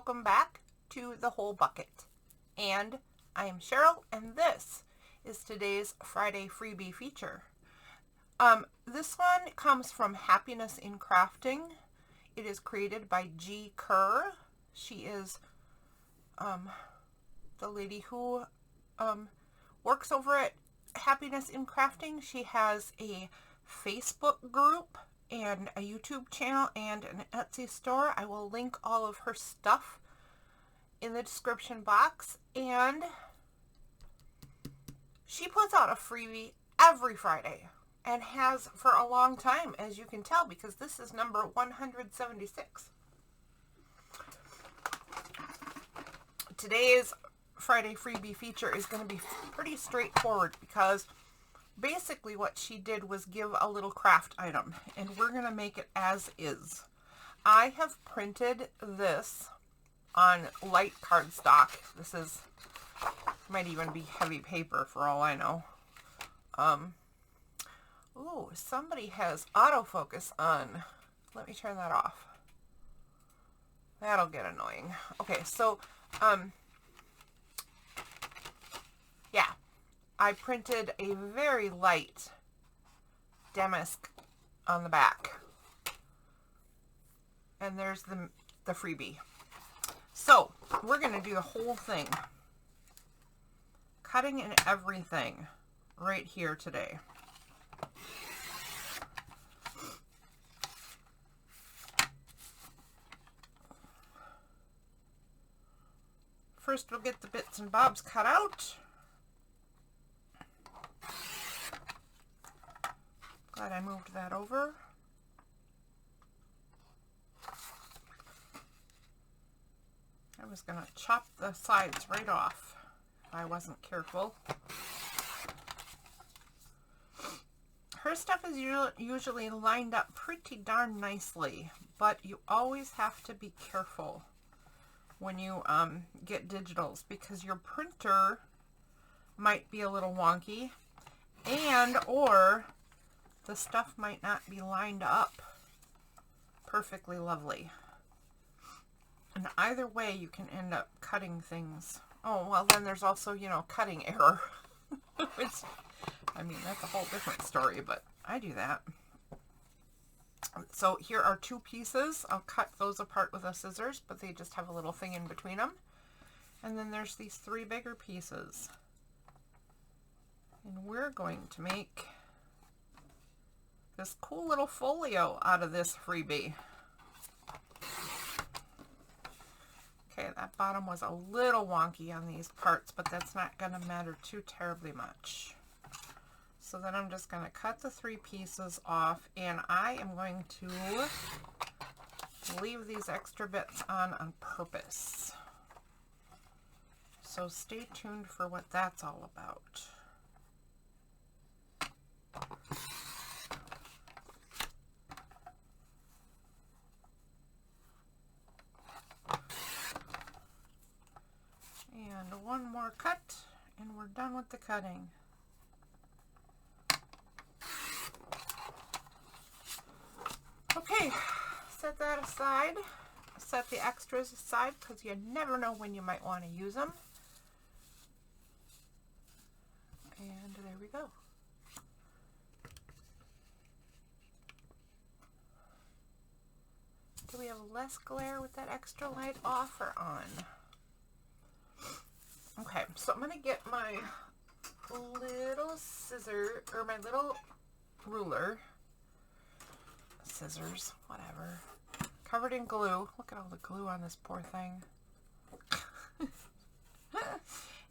welcome back to The Whole Bucket. And I am Cheryl, and this is today's Friday freebie feature. This one comes from Happiness in Crafting. It is created by Gi Kerr. She is the lady who works over at Happiness in Crafting. She has a Facebook group and a YouTube channel and an Etsy store. I will link all of her stuff in the description box. And she puts out a freebie every Friday and has for a long time, as you can tell, because this is number 176. Today's Friday freebie feature is going to be pretty straightforward because basically what she did was give a little craft item, and we're going to make it as is. I have printed this on light cardstock. This is, might even be heavy paper for all I know. Ooh, somebody has autofocus on. Let me turn that off. That'll get annoying. Okay, so, yeah. I printed a very light damask on the back. And there's the freebie. So, we're going to do the whole thing. Cutting and everything right here today. First, we'll get the bits and bobs cut out. Glad I moved that over. I was going to chop the sides right off if I wasn't careful. Her stuff is usually lined up pretty darn nicely, but you always have to be careful when you get digitals because your printer might be a little wonky, and or the stuff might not be lined up perfectly lovely. And either way, you can end up cutting things. Oh, well, then there's also, you know, cutting error. Which, I mean, that's a whole different story, but I do that. So here are two pieces. I'll cut those apart with a scissors, but they just have a little thing in between them. And then there's these three bigger pieces. And we're going to make this cool little folio out of this freebie. Okay, that bottom was a little wonky on these parts, but that's not going to matter too terribly much. So then I'm just going to cut the three pieces off, and I am going to leave these extra bits on purpose. So stay tuned for what that's all about. And one more cut, and we're done with the cutting. Okay, set that aside. Set the extras aside because you never know when you might want to use them. And there we go. Do we have less glare with that extra light off or on? Okay, so I'm going to get my little scissor, or my little ruler, scissors, whatever, covered in glue. Look at all the glue on this poor thing.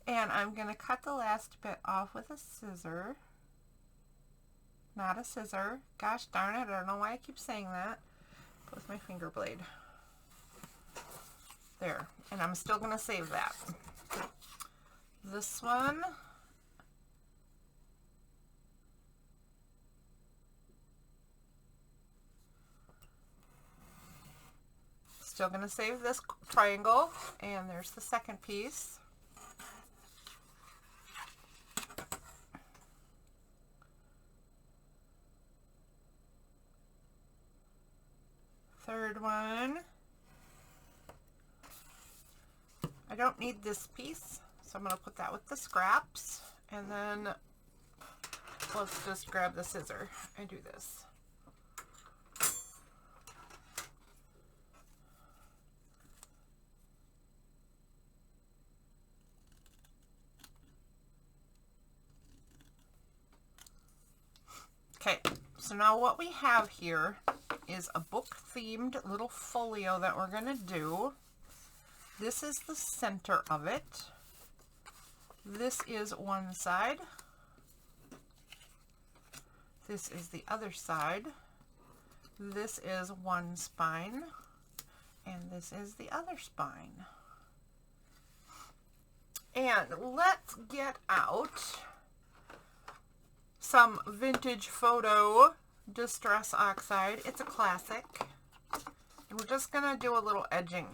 And I'm going to cut the last bit off with a scissor. Not a scissor. Gosh darn it, I don't know why I keep saying that. With my finger blade. There, and I'm still going to save that. This one, still going to save this triangle, and there's the second piece. Third one. I don't need this piece, so I'm going to put that with the scraps, and then let's just grab the scissor and do this. Okay, so now what we have here is a book themed little folio that we're going to do. This is the center of it. This is one side. This is the other side. This is one spine. And this is the other spine. And let's get out some vintage photo Distress Oxide. It's a classic. And we're just going to do a little edging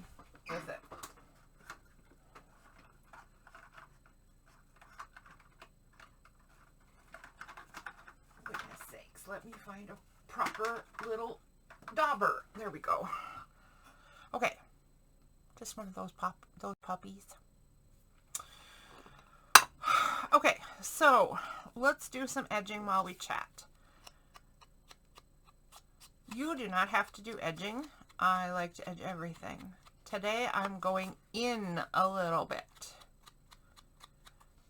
with it. Goodness sakes, let me find a proper little dauber. There we go. Okay. Just one of those puppies. Okay, so let's do some edging while we chat. You do not have to do edging. I like to edge everything. Today I'm going in a little bit.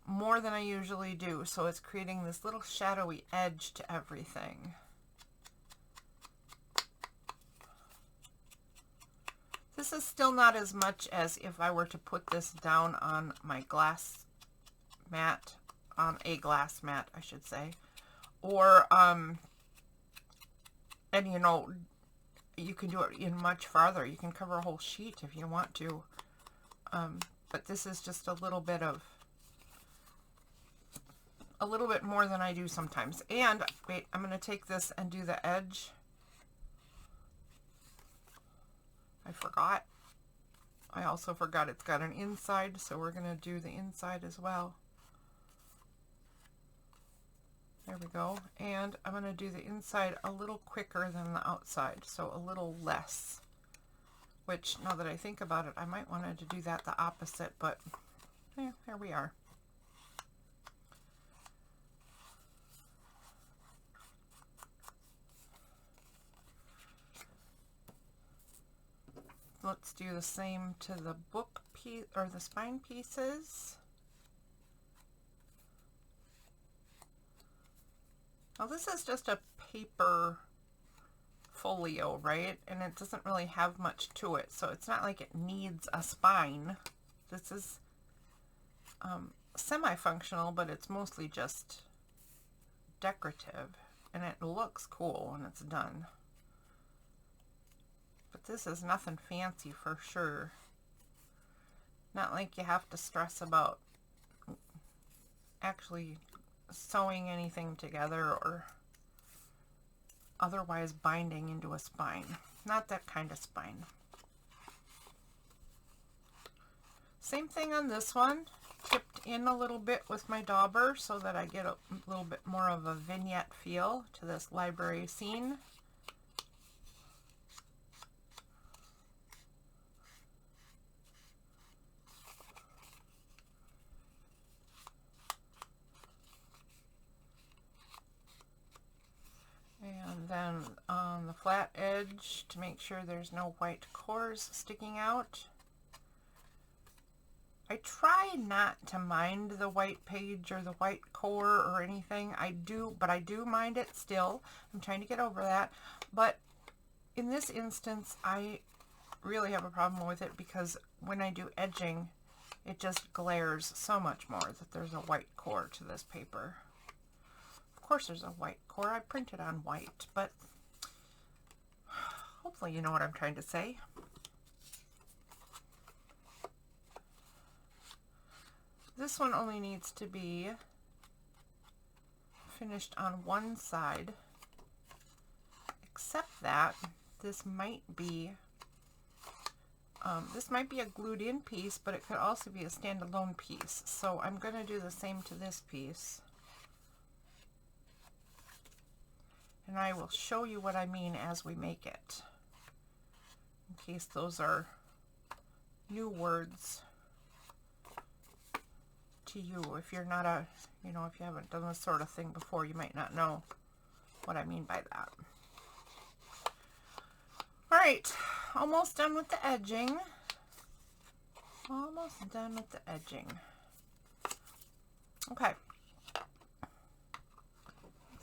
More than I usually do, so it's creating this little shadowy edge to everything. This is still not as much as if I were to put this down on my glass mat, on a glass mat, I should say, or, and you know, you can do it in much farther. You can cover a whole sheet if you want to, but this is just a little bit more than I do sometimes. And wait, I'm going to take this and do the edge. I forgot. I also forgot it's got an inside, so we're going to do the inside as well. There we go. And I'm going to do the inside a little quicker than the outside, so a little less. Which, now that I think about it, I might want to do that the opposite, but yeah, here we are. Let's do the same to the book piece, or the spine pieces. Now this is just a paper folio, right? And it doesn't really have much to it, so it's not like it needs a spine. This is semi-functional, but it's mostly just decorative, and it looks cool when it's done. But this is nothing fancy for sure. Not like you have to stress about actually sewing anything together or otherwise binding into a spine. Not that kind of spine. Same thing on this one. Tipped in a little bit with my dauber so that I get a little bit more of a vignette feel to this library scene. And then on the flat edge, to make sure there's no white cores sticking out. I try not to mind the white page or the white core or anything. But I do mind it still. I'm trying to get over that. But in this instance, I really have a problem with it because when I do edging, it just glares so much more that there's a white core to this paper. Of course there's a white core. I printed on white, but hopefully you know what I'm trying to say. This one only needs to be finished on one side, except that this might be a glued in piece, but it could also be a standalone piece. So I'm going to do the same to this piece. And I will show you what I mean as we make it, in case those are new words to you. If you're not a, you know, if you haven't done this sort of thing before, you might not know what I mean by that. All right, almost done with the edging. Almost done with the edging. Okay.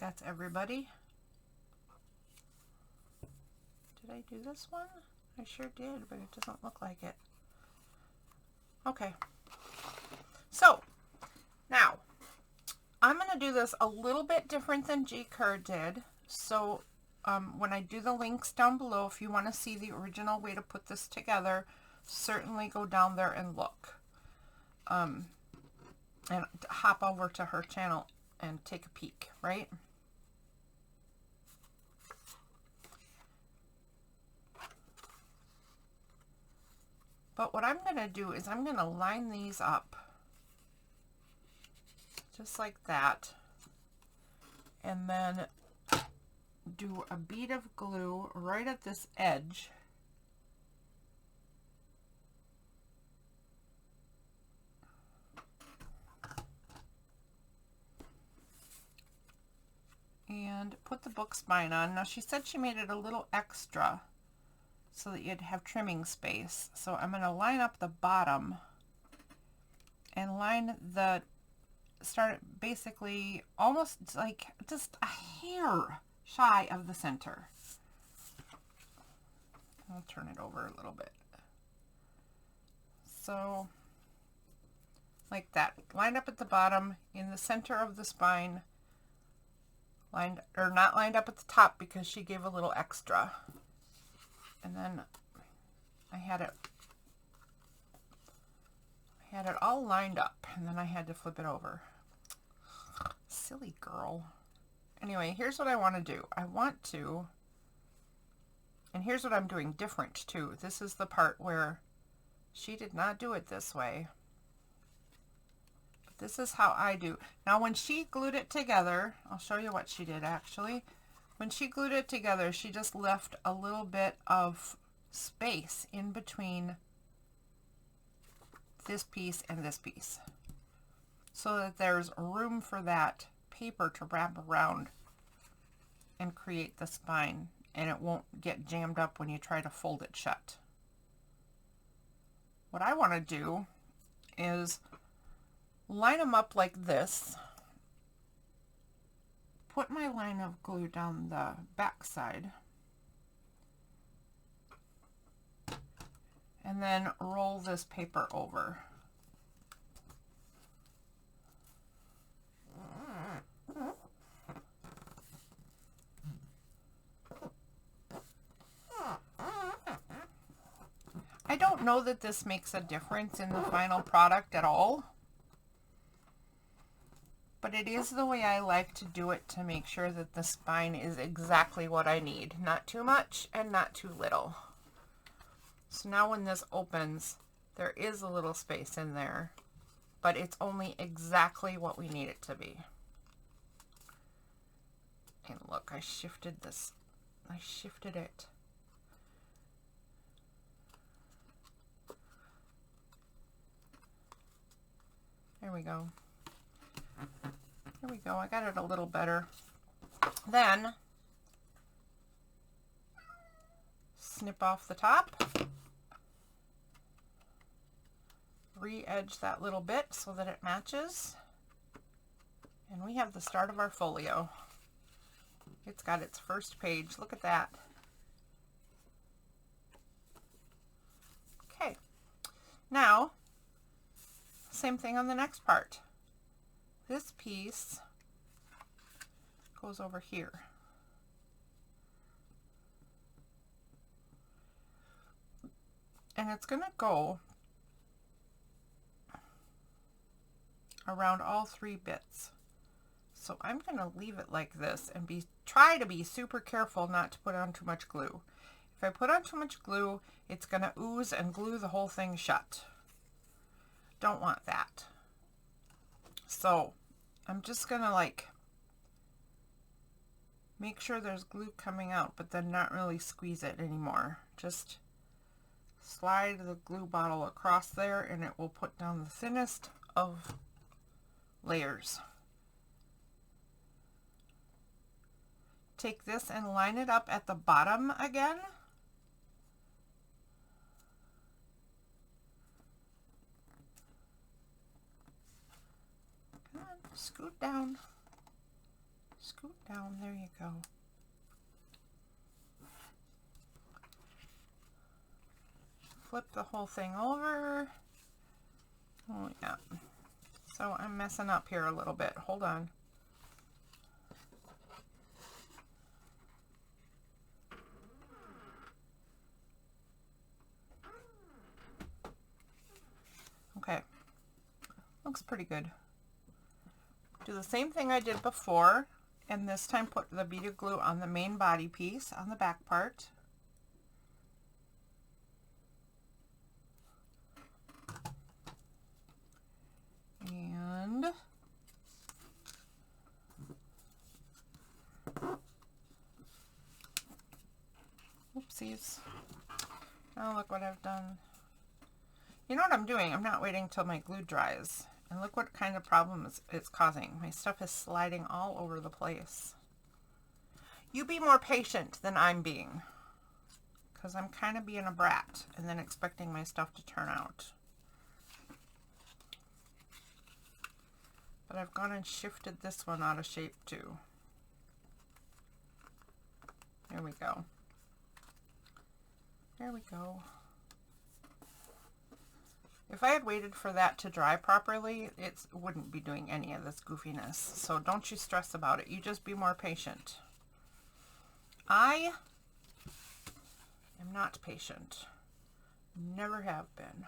That's everybody. Did I do this one? I sure did, but it doesn't look like it. Okay. So, now, I'm going to do this a little bit different than Gi Kerr did. So, when I do the links down below, if you want to see the original way to put this together, certainly go down there and look. And hop over to her channel and take a peek, right? But what I'm going to do is I'm going to line these up just like that, and then do a bead of glue right at this edge. And put the book spine on. Now she said she made it a little extra so that you'd have trimming space. So I'm going to line up the bottom and line the, start basically almost like just a hair shy of the center. I'll turn it over a little bit. So like that, lined up at the bottom in the center of the spine, lined, or not lined up at the top because she gave a little extra. And then I had it all lined up, and then I had to flip it over. Silly girl. Anyway, here's what I want to do. I want to, and here's what I'm doing different too. This is the part where she did not do it this way. But this is how I do. Now when she glued it together, I'll show you what she did actually. When she glued it together, she just left a little bit of space in between this piece and this piece, so that there's room for that paper to wrap around and create the spine, and it won't get jammed up when you try to fold it shut. What I want to do is line them up like this, put my line of glue down the back side, and then roll this paper over. I don't know that this makes a difference in the final product at all, but it is the way I like to do it to make sure that the spine is exactly what I need. Not too much and not too little. So now when this opens, there is a little space in there, but it's only exactly what we need it to be. And look, I shifted this. I shifted it. There we go. There we go. I got it a little better. Then snip off the top. Re-edge that little bit so that it matches. And we have the start of our folio. It's got its first page. Look at that. Okay. Now, same thing on the next part. This piece goes over here. And it's going to go around all three bits. So I'm going to leave it like this and try to be super careful not to put on too much glue. If I put on too much glue, it's going to ooze and glue the whole thing shut. Don't want that. So I'm just going to like make sure there's glue coming out, but then not really squeeze it anymore. Just slide the glue bottle across there and it will put down the thinnest of layers. Take this and line it up at the bottom again. Come on, scoot down. Scoot down, there you go. Flip the whole thing over. Oh yeah. So I'm messing up here a little bit. Hold on. Okay. Looks pretty good. Do the same thing I did before, and this time put the beaded glue on the main body piece on the back part. And oopsies. Oh, look what I've done. You know what I'm doing? I'm not waiting till my glue dries. And look what kind of problems it's causing. My stuff is sliding all over the place. You be more patient than I'm being. Because I'm kind of being a brat and then expecting my stuff to turn out. But I've gone and shifted this one out of shape too. There we go. There we go. If I had waited for that to dry properly, it wouldn't be doing any of this goofiness. So don't you stress about it. You just be more patient. I am not patient. Never have been.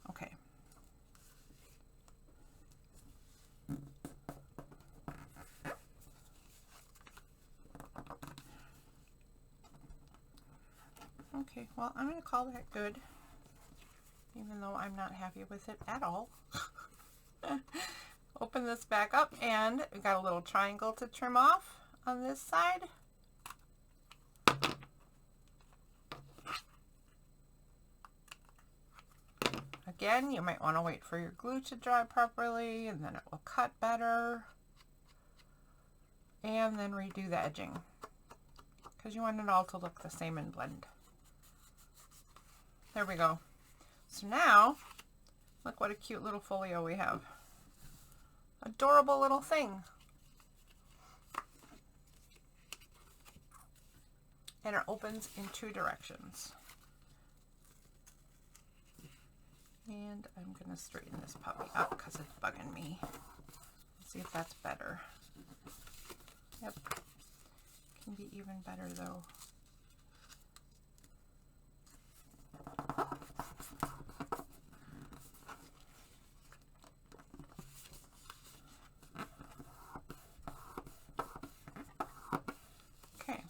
Okay. Okay, well, I'm going to call that good, even though I'm not happy with it at all. Open this back up, and we got a little triangle to trim off on this side. Again, you might want to wait for your glue to dry properly, and then it will cut better. And then redo the edging, because you want it all to look the same and blend. There we go. So now, look what a cute little folio we have. Adorable little thing. And it opens in 2 directions. And I'm going to straighten this puppy up because it's bugging me. Let's see if that's better. Yep. Can be even better though. Okay.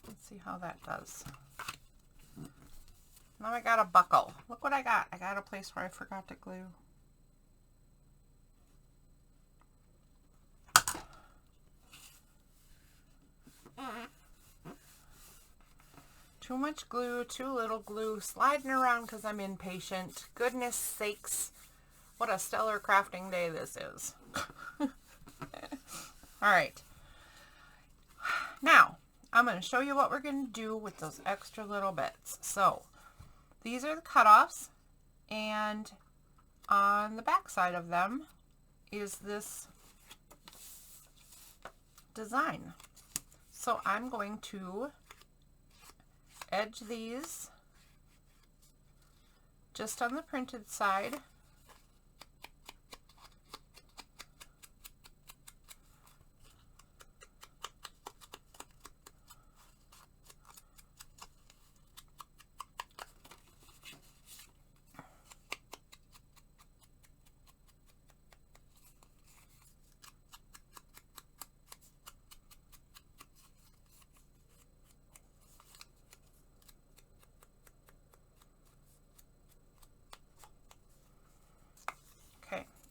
Let's see how that does. Now I got a buckle. Look what I got. I got a place where I forgot to glue. Too much glue, too little glue, sliding around because I'm impatient. Goodness sakes, what a stellar crafting day this is. Alright, now I'm going to show you what we're going to do with those extra little bits. So these are the cutoffs, and on the back side of them is this design. So I'm going to edge these just on the printed side.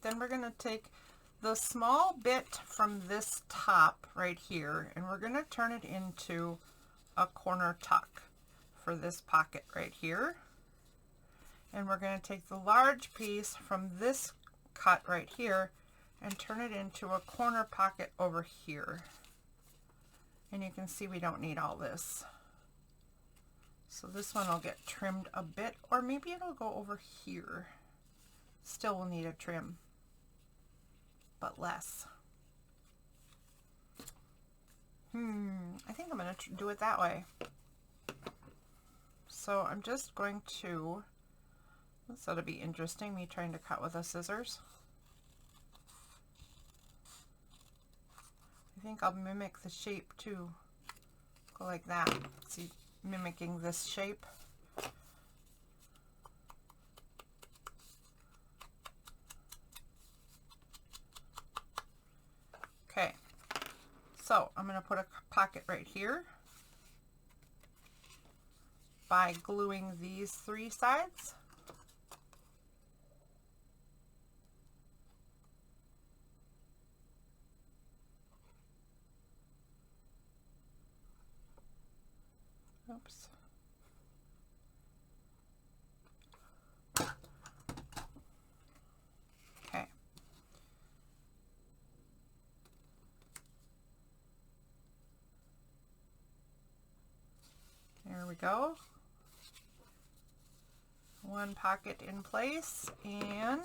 Then we're going to take the small bit from this top right here, and we're going to turn it into a corner tuck for this pocket right here. And we're going to take the large piece from this cut right here and turn it into a corner pocket over here. And you can see we don't need all this. So this one will get trimmed a bit, or maybe it'll go over here. Still will need a trim, but less. I think I'm going to do it that way. So I'm just going to, this ought to be interesting, me trying to cut with a scissors. I think I'll mimic the shape too. Go like that. See, mimicking this shape. Okay, so I'm going to put a pocket right here by gluing these 3 sides. Oops. Okay. There we go. One pocket in place, and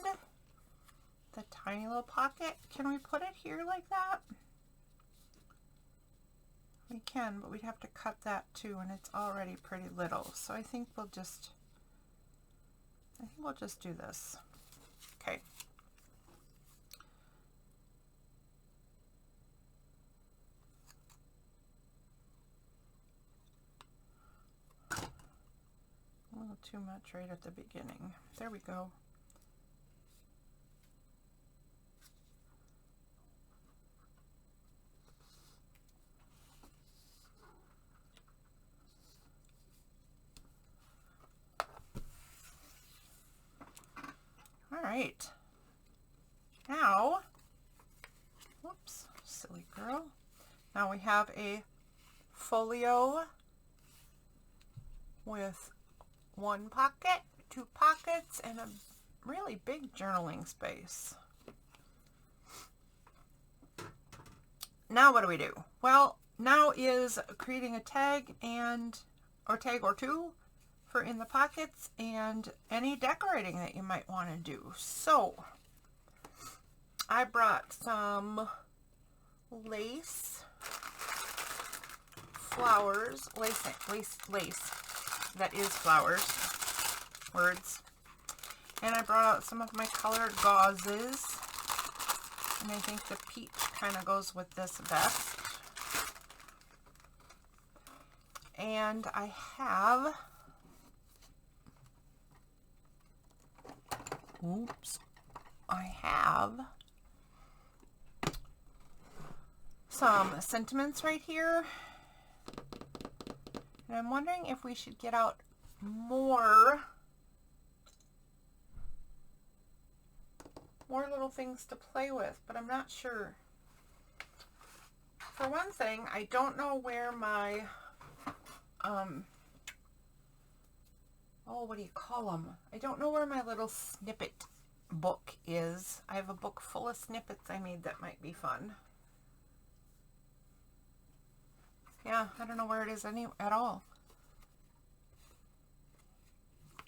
the tiny little pocket. Can we put it here like that? We can, but we'd have to cut that too, and it's already pretty little. So I think we'll just do this. Okay. A little too much right at the beginning. There we go. All right. Now, whoops, silly girl. Now we have a folio with 1 pocket, 2 pockets, and a really big journaling space. Now what do we do? Well, now is creating a tag or tag or 2 for in the pockets, and any decorating that you might want to do. So I brought some lace, flowers, lace that is flowers, words, and I brought out some of my colored gauzes, and I think the peach kind of goes with this best. And I have some sentiments right here, and I'm wondering if we should get out more little things to play with, but I'm not sure. For one thing, I don't know where my what do you call them? I don't know where my little snippet book is. I have a book full of snippets I made that might be fun. Yeah, I don't know where it is at all.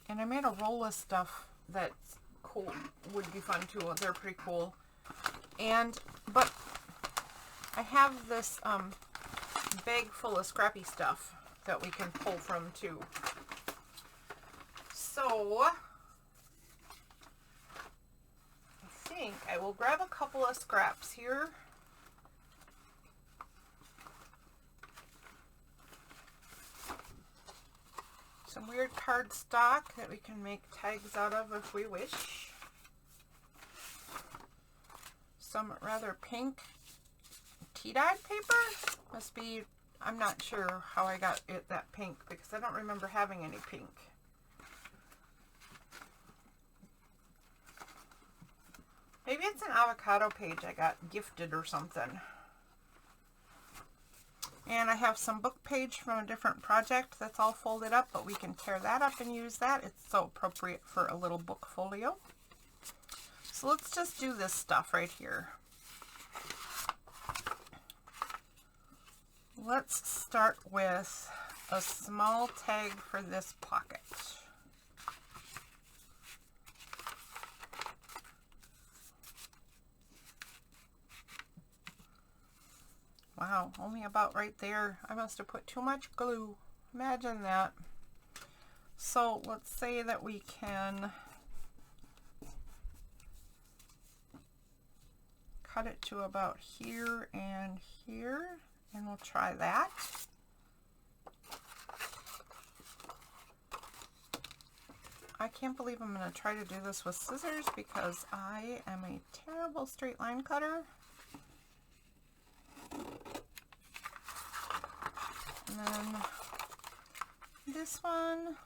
And I made a roll of stuff that's cool, would be fun too. They're pretty cool. But I have this bag full of scrappy stuff that we can pull from too. So I think I will grab a couple of scraps here. Some weird cardstock that we can make tags out of if we wish. Some rather pink tea-dyed paper. Must be, I'm not sure how I got it that pink because I don't remember having any pink. Maybe it's an avocado page I got gifted or something. And I have some book page from a different project that's all folded up, but we can tear that up and use that. It's so appropriate for a little book folio. So let's just do this stuff right here. Let's start with a small tag for this pocket. Wow, only about right there. I must have put too much glue. Imagine that. So let's say that we can cut it to about here and here, and we'll try that. I can't believe I'm going to try to do this with scissors because I am a terrible straight line cutter. And then this one,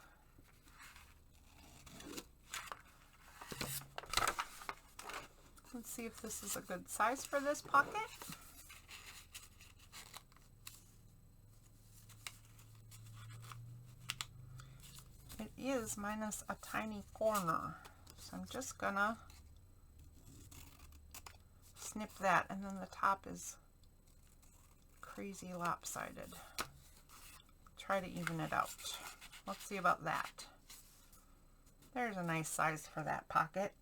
let's see if this is a good size for this pocket. It is minus a tiny corner, so I'm just gonna snip that, and then the top is crazy lopsided. Try to even it out. Let's see about that. There's a nice size for that pocket.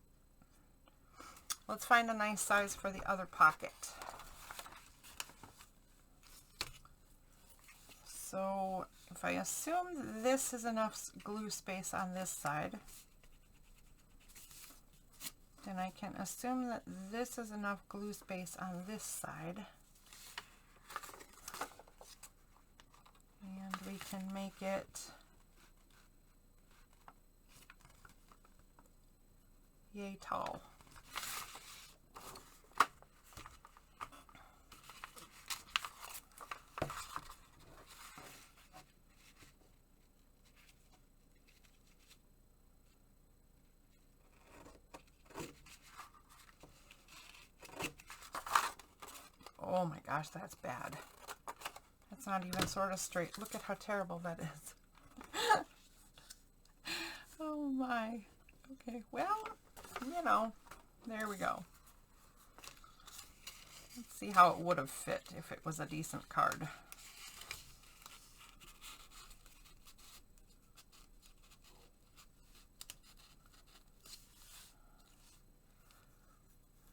Let's find a nice size for the other pocket. So if I assume this is enough glue space on this side, then I can assume that this is enough glue space on this side. And we can make it yay tall. Oh my gosh, that's bad. That's not even sort of straight. Look at how terrible that is. Oh my. Okay, well, you know, there we go. Let's see how it would have fit if it was a decent card.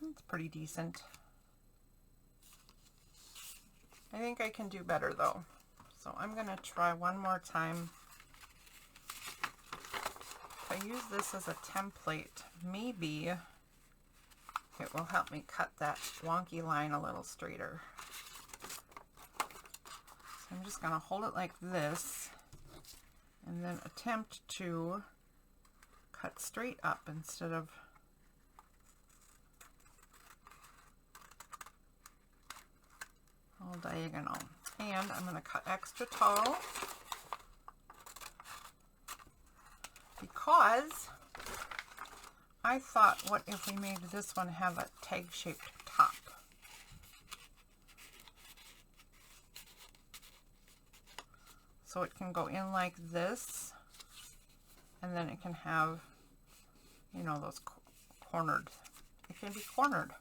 It's pretty decent. I think I can do better though. So I'm going to try one more time. If I use this as a template, maybe it will help me cut that wonky line a little straighter. So I'm just going to hold it like this and then attempt to cut straight up instead of all diagonal. And I'm going to cut extra tall because I thought, what if we made this one have a tag-shaped top? So it can go in like this, and then it can have, you know, those cornered, it can be cornered.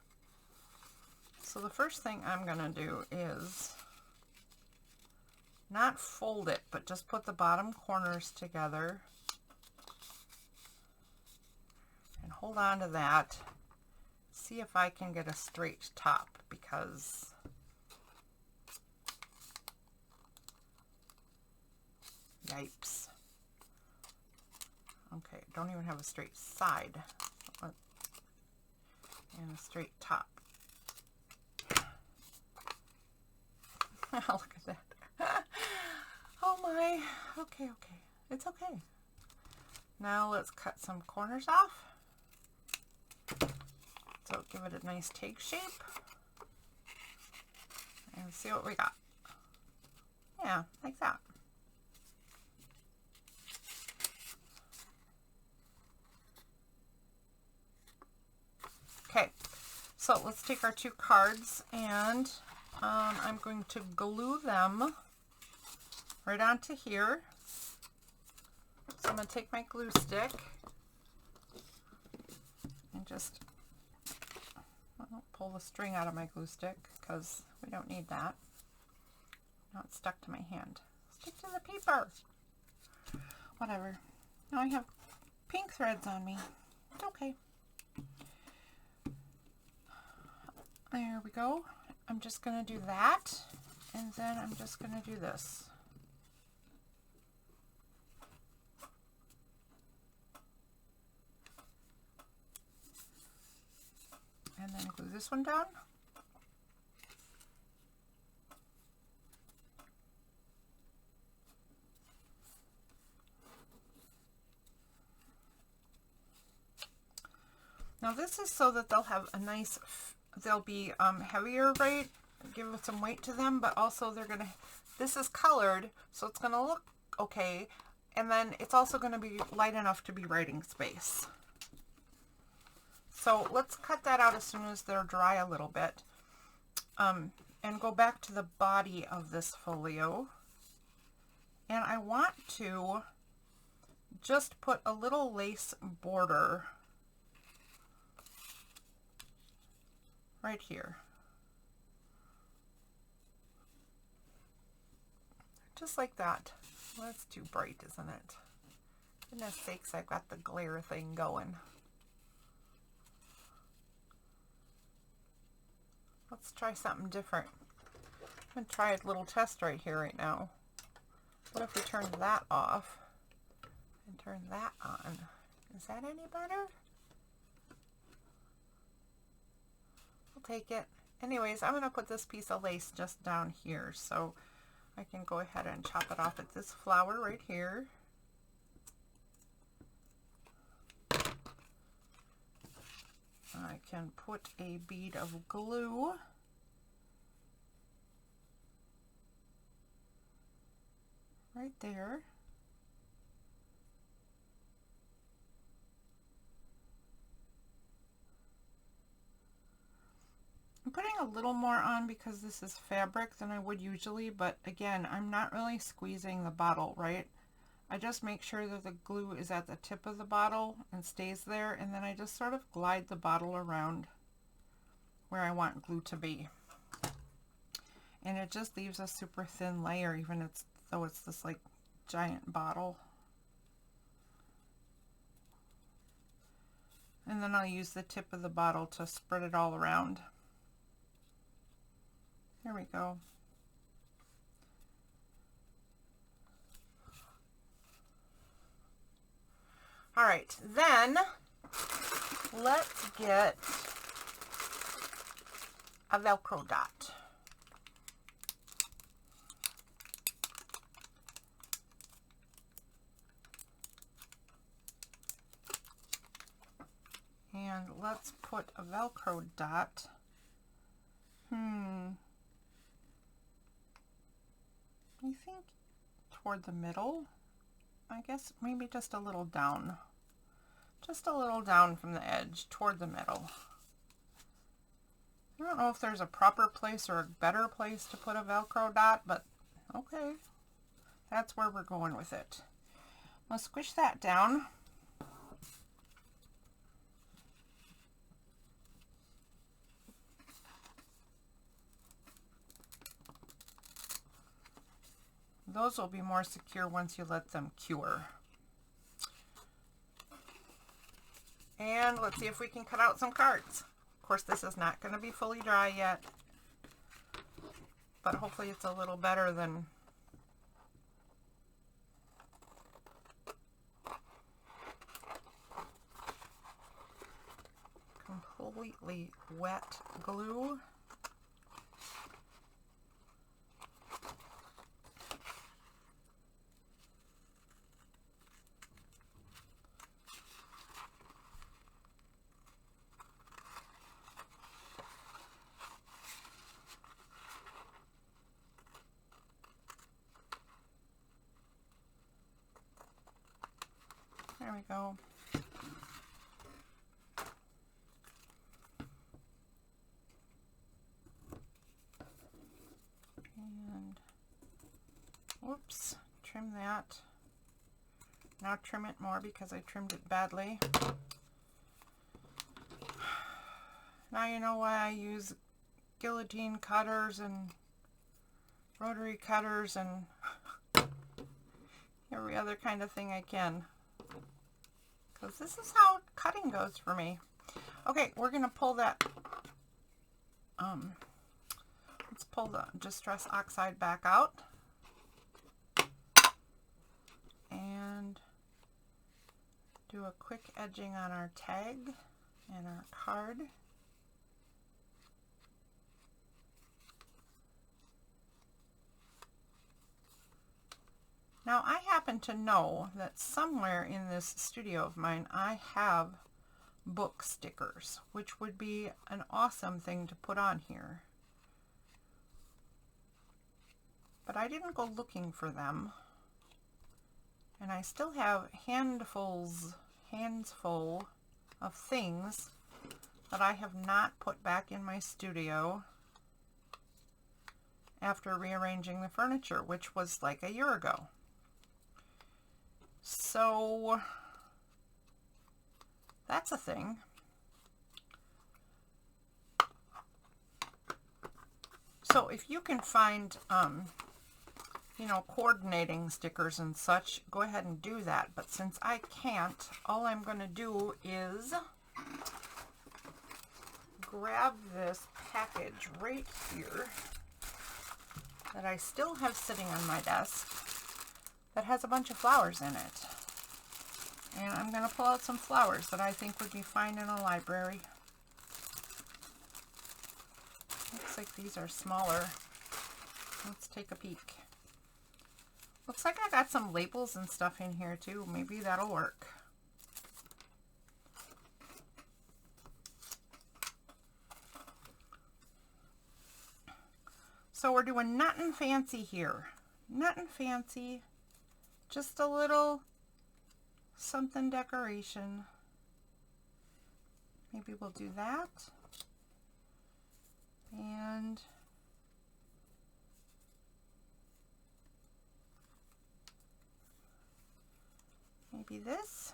So the first thing I'm going to do is not fold it, but just put the bottom corners together and hold on to that. See if I can get a straight top, because yipes. Okay, don't even have a straight side and a straight top. Look at that. Oh my. Okay, okay. It's okay. Now let's cut some corners off. So give it a nice tag shape. And see what we got. Yeah, like that. Okay, so let's take our two cards and I'm going to glue them right onto here. So I'm going to take my glue stick and just pull the string out of my glue stick because we don't need that. Now it's stuck to my hand. Stick to the paper. Whatever. Now I have pink threads on me. It's okay. There we go. I'm just going to do that, and then I'm just going to do this. And then glue this one down. Now this is so that they'll have a nice, they'll be heavier, right? Give some weight to them, but also they're gonna, this is colored, so it's gonna look okay. And then it's also gonna be light enough to be writing space. So let's cut that out as soon as they're dry a little bit. And go back to the body of this folio. And I want to just put a little lace border right here. Just like that. Well, that's too bright, isn't it? Goodness sakes, I've got the glare thing going. Let's try something different. I'm going to try a little test right here right now. What if we turn that off and turn that on? Is that any better? I'll take it. Anyways, I'm going to put this piece of lace just down here, so I can go ahead and chop it off at this flower right here. I can put a bead of glue right there. I'm putting a little more on because this is fabric than I would usually, but again, I'm not really squeezing the bottle, right? I just make sure that the glue is at the tip of the bottle and stays there, and then I just sort of glide the bottle around where I want glue to be. And it just leaves a super thin layer, even though it's this like giant bottle. And then I'll use the tip of the bottle to spread it all around. There we go. All right, then let's get a Velcro dot. And let's put a Velcro dot. I think toward the middle. I guess maybe just a little down. Just a little down from the edge toward the middle. I don't know if there's a proper place or a better place to put a Velcro dot, but okay. That's where we're going with it. Let's squish that down. Those will be more secure once you let them cure. And let's see if we can cut out some cards. Of course, this is not going to be fully dry yet, but hopefully it's a little better than completely wet glue. There we go. trim that. Now trim it more because I trimmed it badly. Now you know why I use guillotine cutters and rotary cutters and every other kind of thing I can. Because this is how cutting goes for me. Okay, we're going to pull that, let's pull the Distress Oxide back out. And do a quick edging on our tag and our card. Now I happen to know that somewhere in this studio of mine I have book stickers, which would be an awesome thing to put on here. But I didn't go looking for them. And I still have hands full of things that I have not put back in my studio after rearranging the furniture, which was like a year ago. So that's a thing. So if you can find, you know, coordinating stickers and such, go ahead and do that. But since I can't, all I'm going to do is grab this package right here that I still have sitting on my desk that has a bunch of flowers in it. And I'm going to pull out some flowers that I think would be fine in a library. Looks like these are smaller. Let's take a peek. Looks like I got some labels and stuff in here too. Maybe that'll work. So we're doing nothing fancy here. Nothing fancy. Just a little something decoration. Maybe we'll do that. And maybe this.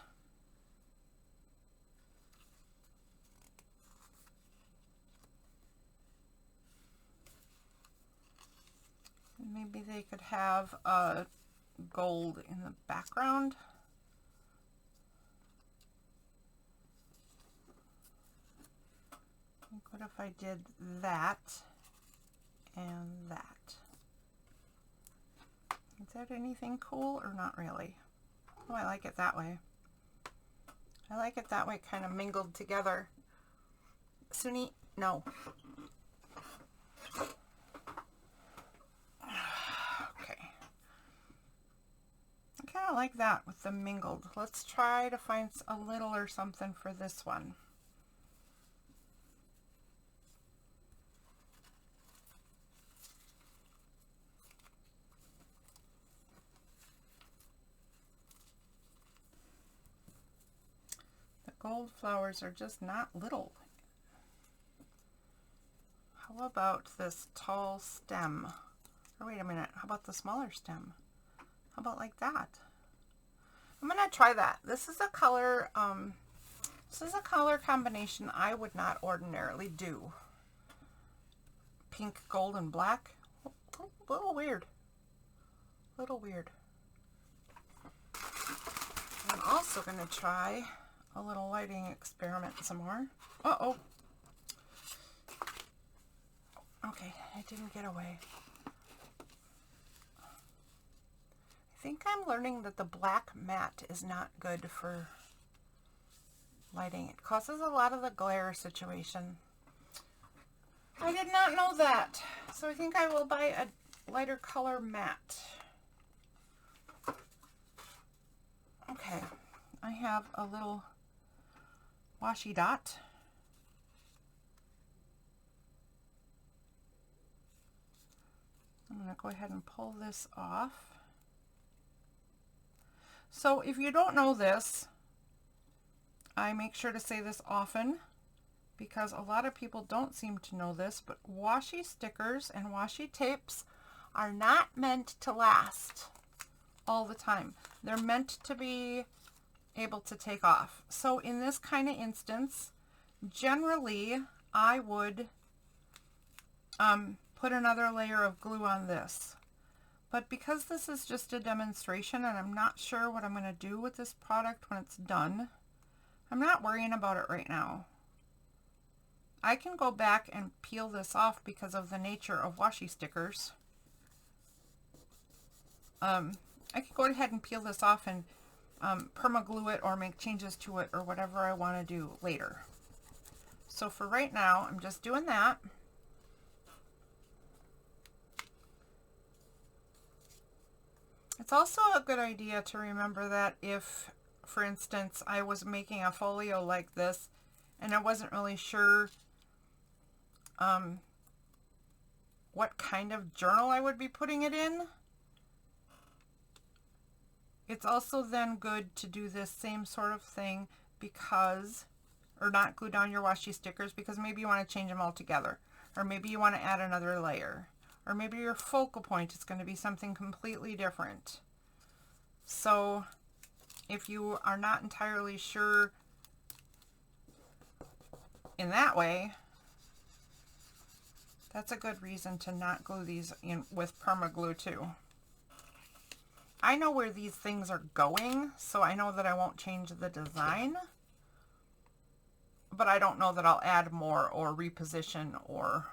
And maybe they could have a gold in the background. What if I did that and that? Is that anything cool or not really? Oh, I like it that way. I like it that way, kind of mingled together. Suni, no. Okay. I kind of like that with the mingled. Let's try to find a little or something for this one. Gold flowers are just not little. How about this tall stem? Or wait a minute, how about the smaller stem? How about like that? I'm gonna try that. This is a color combination I would not ordinarily do. Pink, gold, and black. A little weird. Little weird. I'm also gonna try a little lighting experiment some more. Uh-oh. Okay, it didn't get away. I think I'm learning that the black matte is not good for lighting. It causes a lot of the glare situation. I did not know that. So I think I will buy a lighter color matte. Okay, I have a little washi dot. I'm going to go ahead and pull this off. So if you don't know this, I make sure to say this often because a lot of people don't seem to know this, but washi stickers and washi tapes are not meant to last. all the time. They're meant to be able to take off. So in this kind of instance, generally I would put another layer of glue on this. But because this is just a demonstration and I'm not sure what I'm going to do with this product when it's done, I'm not worrying about it right now. I can go back and peel this off because of the nature of washi stickers. I can go ahead and peel this off and perma-glue it or make changes to it or whatever I want to do later. So for right now, I'm just doing that. It's also a good idea to remember that if, for instance, I was making a folio like this and I wasn't really sure what kind of journal I would be putting it in, it's also then good to do this same sort of thing because, or not glue down your washi stickers because maybe you want to change them all together, or maybe you want to add another layer, or maybe your focal point is going to be something completely different. So if you are not entirely sure in that way, that's a good reason to not glue these in with perma glue too. I know where these things are going, so I know that I won't change the design, but I don't know that I'll add more or reposition or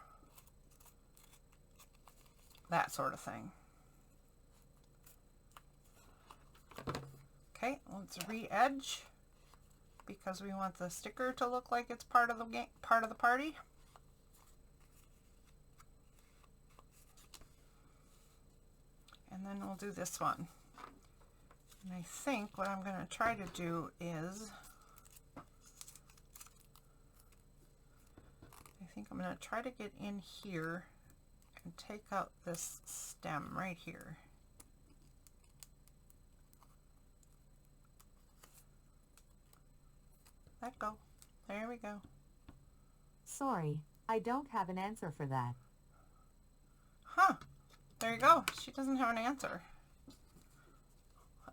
that sort of thing. Okay, let's re-edge because we want the sticker to look like it's part of the party. And then we'll do this one. And I think what I'm going to try to do is, I'm going to try to get in here and take out this stem right here. Let go. There we go. Sorry, I don't have an answer for that. Huh. There you go. She doesn't have an answer.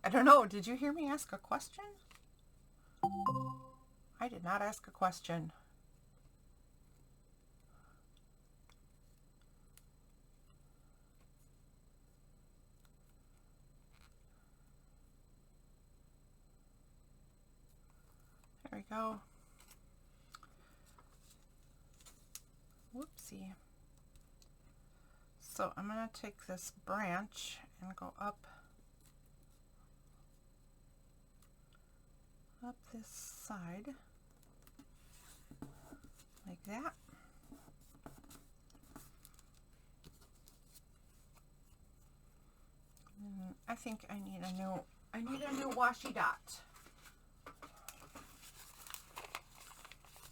I don't know. Did you hear me ask a question? I did not ask a question. There we go. Whoopsie. So I'm going to take this branch and go up this side like that. And I think I need a new washi dot.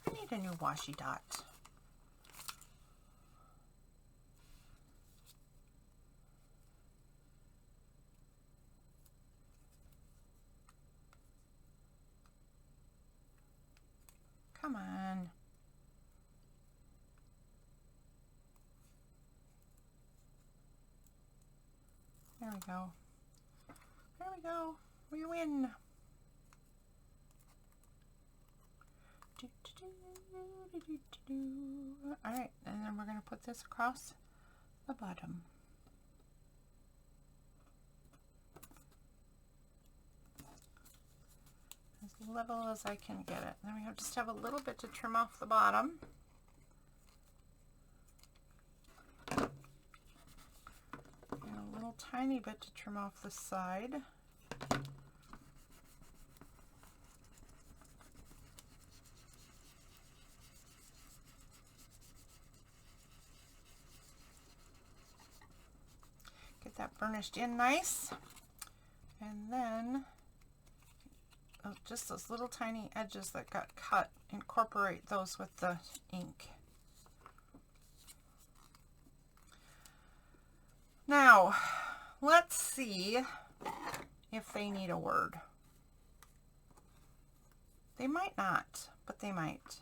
I need a new washi dot. Come on. There we go. There we go. We win. All right, and then we're going to put this across the bottom. As level as I can get it. Then we just have a little bit to trim off the bottom. And a little tiny bit to trim off the side. Get that burnished in nice. And then just those little tiny edges that got cut, incorporate those with the ink. Now, let's see if they need a word. They might not, but they might.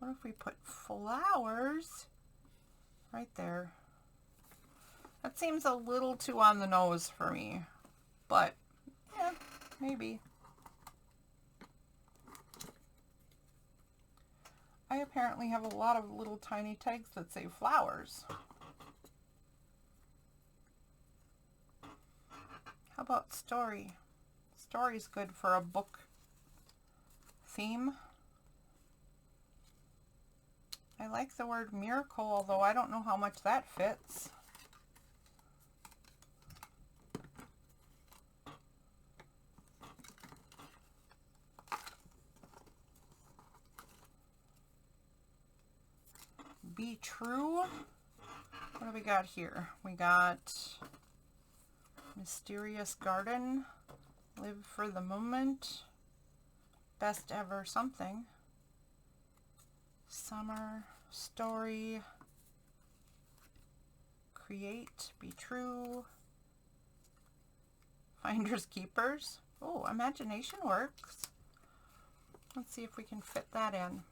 What if we put flowers right there? That seems a little too on the nose for me. but yeah, maybe. I apparently have a lot of little tiny tags that say flowers. How about story? Story's good for a book theme. I like the word miracle, although I don't know how much that fits. Be true. What do we got here? We got mysterious garden, live for the moment, best ever something, summer, story, create, be true, finders keepers. Oh, imagination works. Let's see if we can fit that in.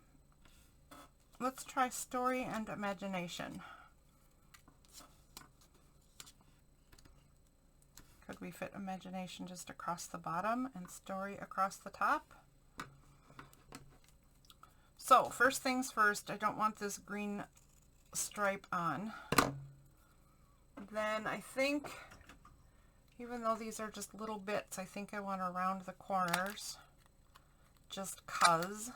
Let's try story and imagination. Could we fit imagination just across the bottom and story across the top? So first things first, I don't want this green stripe on. Then I think, even though these are just little bits, I think I want to round the corners just 'cause.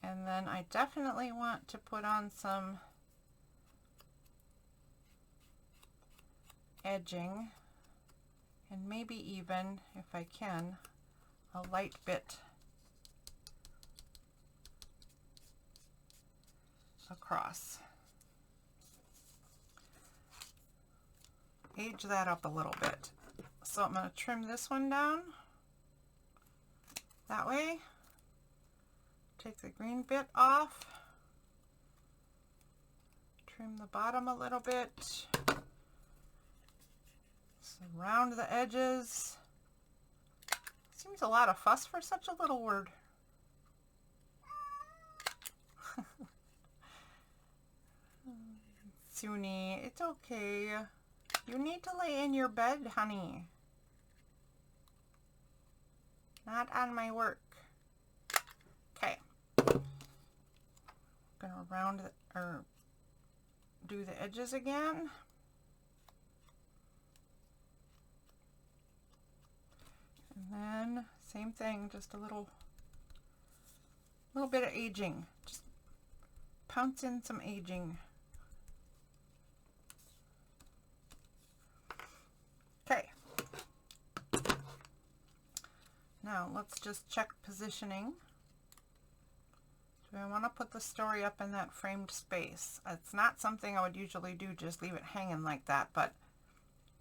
And then I definitely want to put on some edging, and maybe even, if I can, a light bit across. Age that up a little bit. So I'm going to trim this one down that way. Take the green bit off. Trim the bottom a little bit. Surround the edges. Seems a lot of fuss for such a little word. Suni, it's okay. You need to lay in your bed, honey. Not on my work. Okay. Gonna round or do the edges again. And then same thing, just a little bit of aging. Just pounce in some aging. Okay. Now let's just check positioning. Do I want to put the story up in that framed space? It's not something I would usually do, just leave it hanging like that, but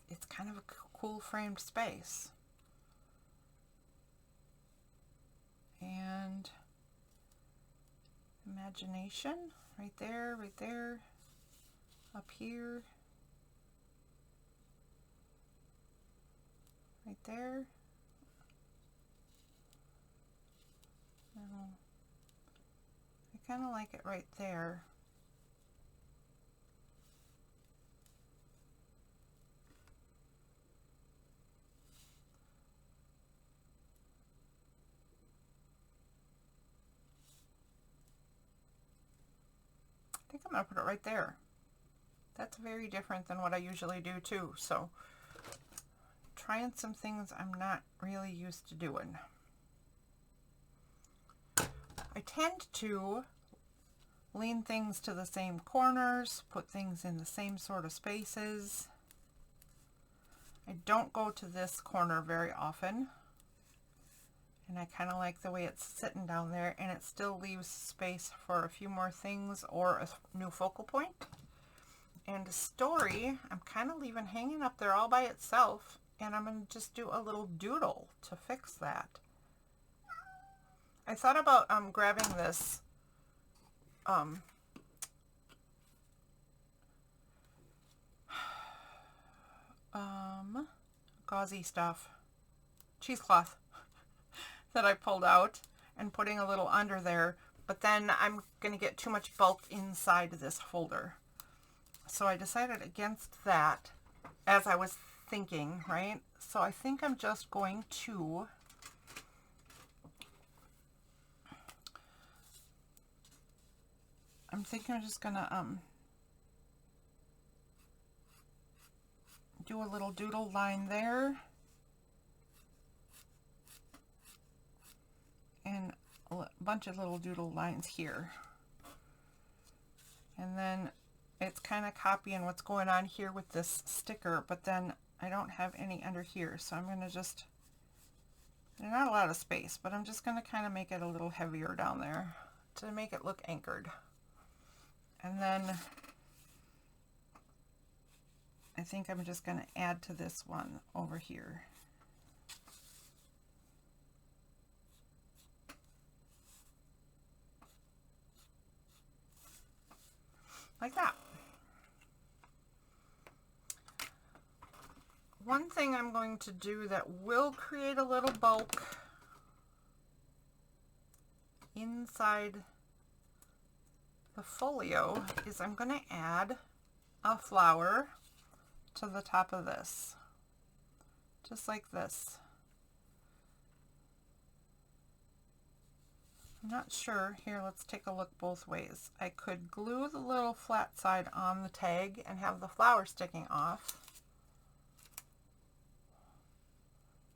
it's kind of a cool framed space. And imagination, right there, up here, right there. Now, I kind of like it right there. I think I'm going to put it right there. That's very different than what I usually do too. So trying some things I'm not really used to doing. I tend to lean things to the same corners, put things in the same sort of spaces. I don't go to this corner very often. And I kind of like the way it's sitting down there, and it still leaves space for a few more things or a new focal point. And a story, I'm kind of leaving hanging up there all by itself, and I'm going to just do a little doodle to fix that. I thought about grabbing this gauzy stuff, cheesecloth that I pulled out and putting a little under there, but then I'm going to get too much bulk inside this folder. So I decided against that as I was thinking, right? So I think I'm just going to I'm just gonna do a little doodle line there and a bunch of little doodle lines here. And then it's kind of copying what's going on here with this sticker, but then I don't have any under here, so I'm going to just, there's not a lot of space, but I'm just going to kind of make it a little heavier down there to make it look anchored. And then I think I'm just going to add to this one over here. Like that. One thing I'm going to do that will create a little bulk inside the folio is I'm going to add a flower to the top of this, just like this. I'm not sure. Here, let's take a look both ways. I could glue the little flat side on the tag and have the flower sticking off,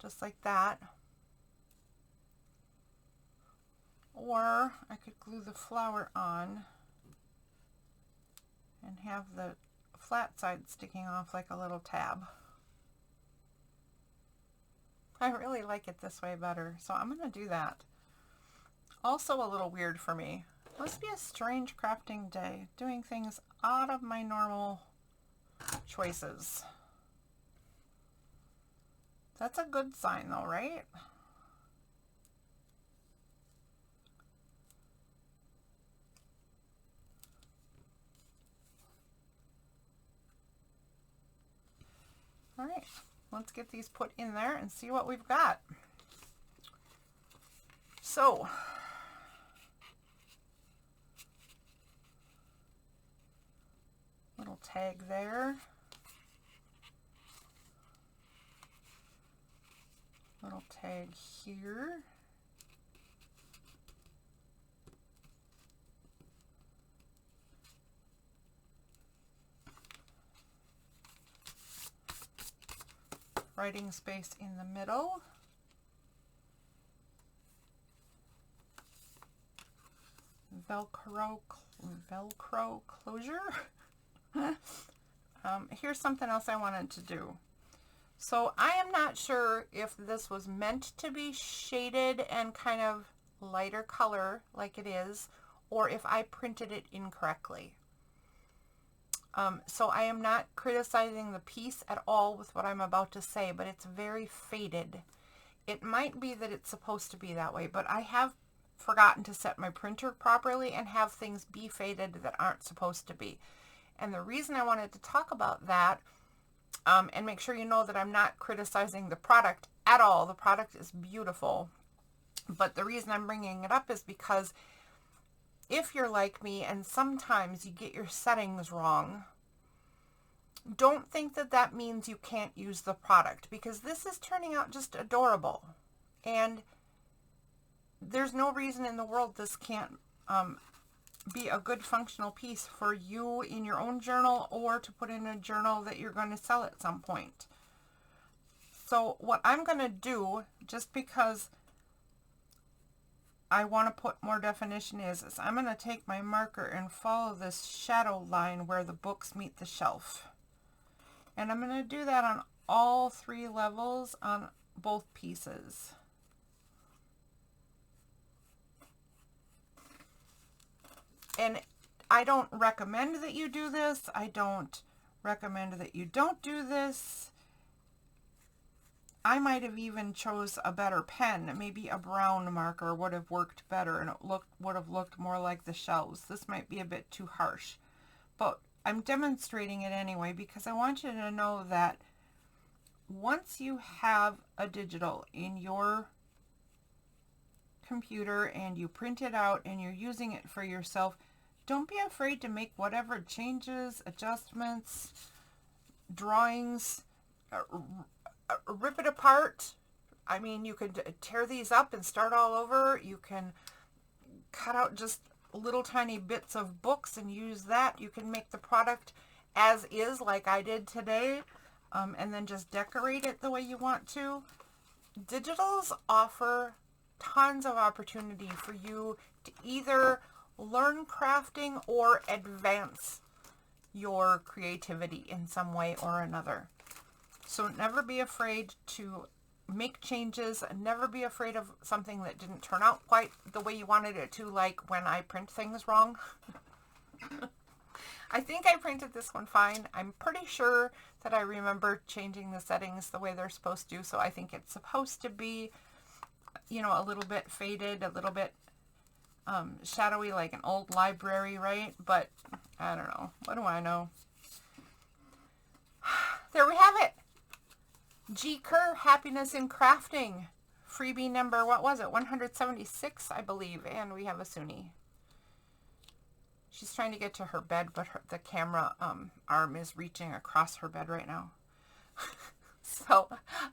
just like that. Or I could glue the flower on and have the flat side sticking off like a little tab. I really like it this way better, so I'm going to do that. Also a little weird for me. Must be a strange crafting day, doing things out of my normal choices. That's a good sign though, right? All right, let's get these put in there and see what we've got. So, little tag there. Little tag here. Writing space in the middle. Velcro closure. Here's something else I wanted to do. So I am not sure if this was meant to be shaded and kind of lighter color like it is, or if I printed it incorrectly. So I am not criticizing the piece at all with what I'm about to say, but it's very faded. It might be that it's supposed to be that way, but I have forgotten to set my printer properly and have things be faded that aren't supposed to be. And the reason I wanted to talk about that, and make sure you know that I'm not criticizing the product at all. The product is beautiful. But the reason I'm bringing it up is because if you're like me and sometimes you get your settings wrong, don't think that that means you can't use the product, because this is turning out just adorable. And there's no reason in the world this can't be a good functional piece for you in your own journal, or to put in a journal that you're going to sell at some point. So what I'm going to do, just because I want to put more definition, is I'm going to take my marker and follow this shadow line where the books meet the shelf. And I'm going to do that on all three levels on both pieces. And I don't recommend that you do this. I don't recommend that you don't do this. I might have even chose a better pen. Maybe a brown marker would have worked better and it would have looked more like the shelves. This might be a bit too harsh, but I'm demonstrating it anyway because I want you to know that once you have a digital in your computer and you print it out and you're using it for yourself, don't be afraid to make whatever changes, adjustments, drawings, rip it apart. I mean, you could tear these up and start all over. You can cut out just little tiny bits of books and use that. You can make the product as is, like I did today, and then just decorate it the way you want to. Digitals offer tons of opportunity for you to either learn crafting or advance your creativity in some way or another. So never be afraid to make changes, and never be afraid of something that didn't turn out quite the way you wanted it to, like when I print things wrong. I think I printed this one fine. I'm pretty sure that I remember changing the settings the way they're supposed to, so I think it's supposed to be, you know, a little bit faded, a little bit shadowy, like an old library, right? But I don't know. What do I know? There we have it. Gi Kerr, Happiness in Crafting. Freebie number, what was it? 176, I believe. And we have a Suni. She's trying to get to her bed, but the camera arm is reaching across her bed right now. So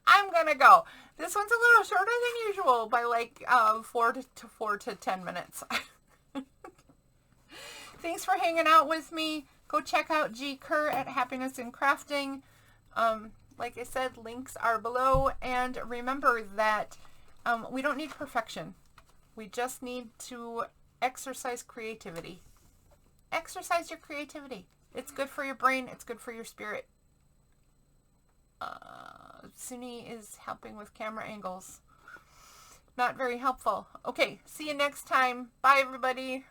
I'm going to go. This one's a little shorter than usual by like 4 to 10 minutes. Thanks for hanging out with me. Go check out Gi Kerr at Happiness in Crafting. Like I said, links are below. And remember that we don't need perfection. We just need to exercise creativity. Exercise your creativity. It's good for your brain. It's good for your spirit. Suni is helping with camera angles. Not very helpful. Okay, see you next time. Bye, everybody.